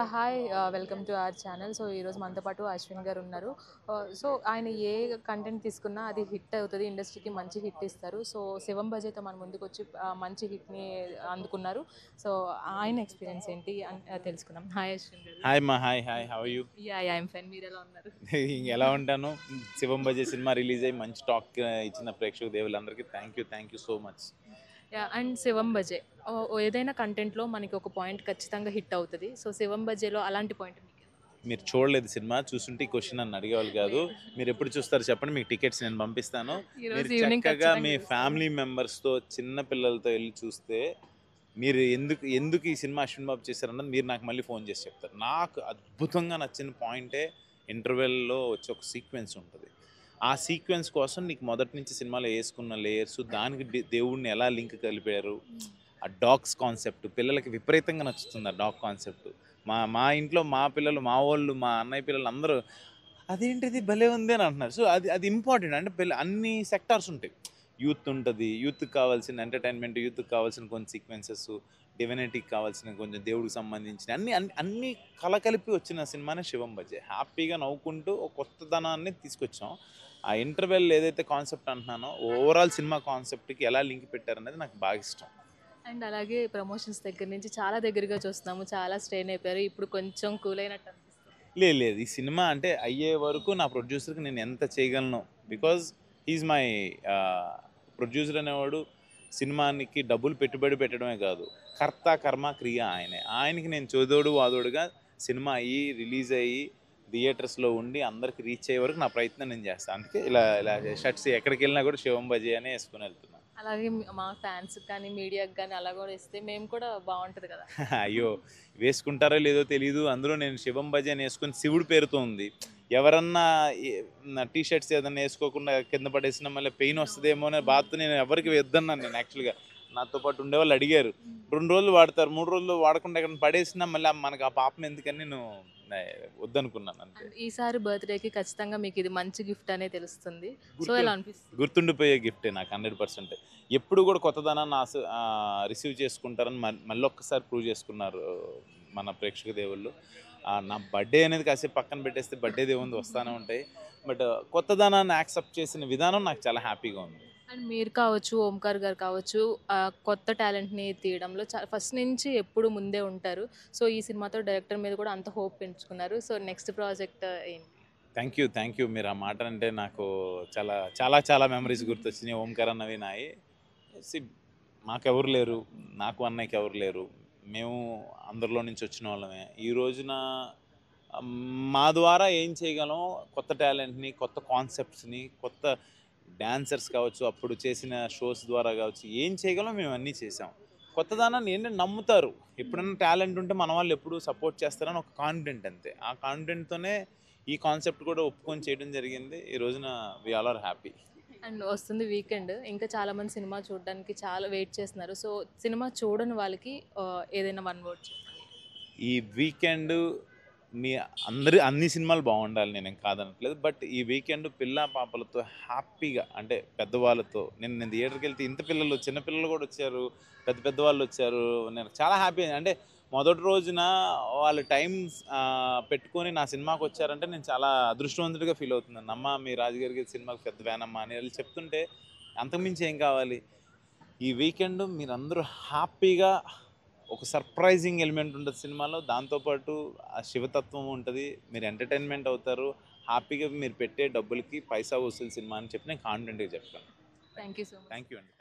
Hi welcome to our channel. So ఈరోజు మనతో పాటు అశ్విన్ గారు ఉన్నారు. సో ఆయన ఏ కంటెంట్ తీసుకున్నా అది హిట్ అవుతుంది, ఇండస్ట్రీకి మంచి హిట్ ఇస్తారు. సో శివం బజేతో మన ముందుకు వచ్చి మంచి హిట్ని అందుకున్నారు. సో ఆయన ఎక్స్పీరియన్స్ ఏంటి అని తెలుసుకుందాం. హాయ్ అశ్విన్ గారు. హాయ్ మా hi hi how you? Yeah yeah I'm fine. మీరు ఎలా ఉన్నారు? ఎలా ఉంటాను. శివం బజే సినిమా రిలీజ్ అయ్యి మంచి టాక్ ఇచ్చిన ప్రేక్షక దేవుళ్ళందరికీ thank you so much. Yeah and Shivam బజే ఏదైనా కంటెంట్లో మనకి ఒక పాయింట్ ఖచ్చితంగా హిట్ అవుతుంది. సో శివం బజేలో అలాంటి పాయింట్ మీకు మీరు చూడలేదు సినిమా, చూస్తుంటే ఈ క్వశ్చన్ నన్ను అడిగేవాళ్ళు కాదు. మీరు ఎప్పుడు చూస్తారు చెప్పండి, మీకు టికెట్స్ నేను పంపిస్తాను. ఈరోజు మీరు ఈవినింగ్ చక్కగా మీ ఖచ్చితంగా ఫ్యామిలీ మెంబర్స్తో చిన్న పిల్లలతో వెళ్ళి చూస్తే మీరు ఎందుకు ఎందుకు ఈ సినిమా అశ్విన్ బాబు చేశారన్నది మీరు నాకు మళ్ళీ ఫోన్ చేసి చెప్తారు. నాకు అద్భుతంగా నచ్చిన పాయింటే ఇంటర్వెల్లో వచ్చే ఒక సీక్వెన్స్ ఉంటుంది. ఆ సీక్వెన్స్ కోసం నీకు మొదటి నుంచి సినిమాలో వేసుకున్న లేయర్స్, దానికి దేవుడిని ఎలా లింక్ కలిపారు, ఆ డాగ్స్ కాన్సెప్ట్ పిల్లలకి విపరీతంగా నచ్చుతుంది. ఆ డాగ్ కాన్సెప్ట్ మా మా ఇంట్లో మా పిల్లలు, మా వాళ్ళు, మా అన్నయ్య పిల్లలు అందరూ అదేంటిది భలే ఉంది అని అంటున్నారు. సో అది అది ఇంపార్టెంట్. అంటే అన్ని సెక్టార్స్ ఉంటాయి. యూత్ ఉంటుంది, యూత్కి కావాల్సిన ఎంటర్టైన్మెంట్, యూత్కి కావాల్సిన కొన్ని సీక్వెన్సెస్, డివినిటీకి కావాల్సిన కొంచెం దేవుడికి సంబంధించిన అన్ని అన్ని అన్ని కలకలిపి వచ్చిన సినిమానే శివం బజే. హ్యాపీగా నవ్వుకుంటూ ఒక కొత్తదనాన్ని తీసుకొచ్చాం. ఆ ఇంటర్వెల్ ఏదైతే కాన్సెప్ట్ అంటున్నానో ఓవరాల్ సినిమా కాన్సెప్ట్కి ఎలా లింక్ పెట్టారనేది నాకు బాగా ఇష్టం. అండ్ అలాగే ప్రమోషన్స్ దగ్గర నుంచి చాలా దగ్గరగా చూస్తున్నాము. చాలా స్ట్రెయిన్ అయిపోయారు. ఇప్పుడు కొంచెం కూల్ అయినట్టు అనిపిస్తుంది. లేదు ఈ సినిమా అంటే అయ్యే వరకు నా ప్రొడ్యూసర్కి నేను ఎంత చేయగలను, బికాజ్ హీఈస్ మై ప్రొడ్యూసర్ అనేవాడు సినిమానికి డబ్బులు పెట్టుబడి పెట్టడమే కాదు, కర్త కర్మ క్రియ ఆయనే. ఆయనకి నేను చోదోడు వాదోడుగా సినిమా అయ్యి రిలీజ్ అయ్యి థియేటర్స్లో ఉండి అందరికి రీచ్ అయ్యే వరకు నా ప్రయత్నం నేను చేస్తాను. అందుకే ఇలా ఇలా షర్ట్స్ ఎక్కడికి వెళ్ళినా కూడా శివం బజే అనే వేసుకుని వెళ్తున్నాను. అలాగే మా ఫ్యాన్స్ కానీ మీడియాకి కానీ అలా కూడా ఇస్తే మేము కూడా బాగుంటుంది కదా. అయ్యో, వేసుకుంటారో లేదో తెలియదు. అందులో నేను శివం భజన్ వేసుకొని శివుడి పేరుతో ఉంది. ఎవరన్నా టీ షర్ట్స్ ఏదన్నా వేసుకోకుండా కింద పడేసినా మళ్ళీ పెయిన్ వస్తుందేమో అనే బాధతో నేను ఎవరికి వద్దన్నాను. నేను యాక్చువల్గా నాతో పాటు ఉండేవాళ్ళు అడిగారు, 2 రోజులు వాడతారు, 3 రోజులు వాడకుండా ఎక్కడ పడేసినా మళ్ళీ మనకు ఆ పాపం ఎందుకని నేను వద్దనుకున్నాను అంతే. ఈసారి బర్త్డేకి ఖచ్చితంగా మీకు ఇది మంచి గిఫ్ట్ అనే తెలుస్తుంది. సో ఎలా అనిపిస్తుంది? గుర్తుండిపోయే గిఫ్టే నాకు 100%. ఎప్పుడు కూడా కొత్తదనాన్ని రిసీవ్ చేసుకుంటారని మళ్ళీ ఒక్కసారి ప్రూవ్ చేసుకున్నారు మన ప్రేక్షక దేవుళ్ళు. నా బర్త్డే అనేది కాసేపు పక్కన పెట్టేస్తే బర్త్డే దేవుంది వస్తూనే ఉంటాయి. బట్ కొత్తదనాన్ని యాక్సెప్ట్ చేసిన విధానం నాకు చాలా హ్యాపీగా ఉంది. అండ్ మీరు కావచ్చు, ఓంకార్ గారు కావచ్చు, కొత్త టాలెంట్ని తీయడంలో ఫస్ట్ నుంచి ఎప్పుడు ముందే ఉంటారు. సో ఈ సినిమాతో డైరెక్టర్ మీద కూడా అంత హోప్ పెంచుకున్నారు. సో నెక్స్ట్ ప్రాజెక్ట్ ఏంటి? Thank you. మీరు ఆ మాట అంటే నాకు చాలా చాలా చాలా మెమరీస్ గుర్తొచ్చినాయి. ఓంకార్ అన్నవి నాయి. సి మాకెవరు లేరు, నాకు అన్నయ్యకి ఎవరు లేరు. మేము అందరిలో నుంచి వచ్చిన వాళ్ళమే. ఈ రోజున మా ద్వారా ఏం చేయగలం, కొత్త టాలెంట్ని, కొత్త కాన్సెప్ట్స్ని, కొత్త డాన్సర్స్ కావచ్చు, అప్పుడు చేసిన షోస్ ద్వారా కావచ్చు, ఏం చేయగలం మేము అన్నీ చేసాం. కొత్తదనాన్ని ఏంటంటే నమ్ముతారు. ఎప్పుడైనా టాలెంట్ ఉంటే మన వాళ్ళు ఎప్పుడు సపోర్ట్ చేస్తారని ఒక కాన్ఫిడెంట్ అంతే. ఆ కాన్ఫిడెంట్తోనే ఈ కాన్సెప్ట్ కూడా ఒప్పుకొని చేయడం జరిగింది. ఈ రోజున we all are happy. And వస్తుంది వీకెండ్. ఇంకా చాలామంది సినిమా చూడడానికి చాలా వెయిట్ చేస్తున్నారు. సో సినిమా చూడని వాళ్ళకి ఏదైనా వన్ వర్డ్ చెప్పండి. ఈ వీకెండ్ మీ అన్ని సినిమాలు బాగుండాలి, నేనేం కాదనట్లేదు. బట్ ఈ వీకెండ్ పిల్ల పాపలతో హ్యాపీగా, అంటే పెద్దవాళ్ళతో, నేను థియేటర్కి వెళ్తే ఇంత పిల్లలు, చిన్నపిల్లలు కూడా వచ్చారు, పెద్దవాళ్ళు వచ్చారు. నేను చాలా హ్యాపీ. అంటే మొదటి రోజున వాళ్ళు టైం పెట్టుకొని నా సినిమాకి వచ్చారంటే నేను చాలా అదృష్టవంతుడిగా ఫీల్ అవుతున్నాను. అమ్మ మీ రాజుగారికి సినిమాకి పెద్ద ఫ్యాన్ అమ్మ అని వాళ్ళు చెప్తుంటే అంతకుమించి ఏం కావాలి. ఈ వీకెండ్ మీరందరూ హ్యాపీగా, ఒక సర్ప్రైజింగ్ ఎలిమెంట్ ఉంటుంది సినిమాలో, దాంతోపాటు ఆ శివతత్వం ఉంటుంది, మీరు ఎంటర్టైన్మెంట్ అవుతారు, హ్యాపీగా మీరు పెట్టే డబ్బులకి పైసా వసూలు సినిమా అని చెప్పి నేను కాన్ఫిడెంట్గా చెప్తాను. Thank you so much. Thank you అండి.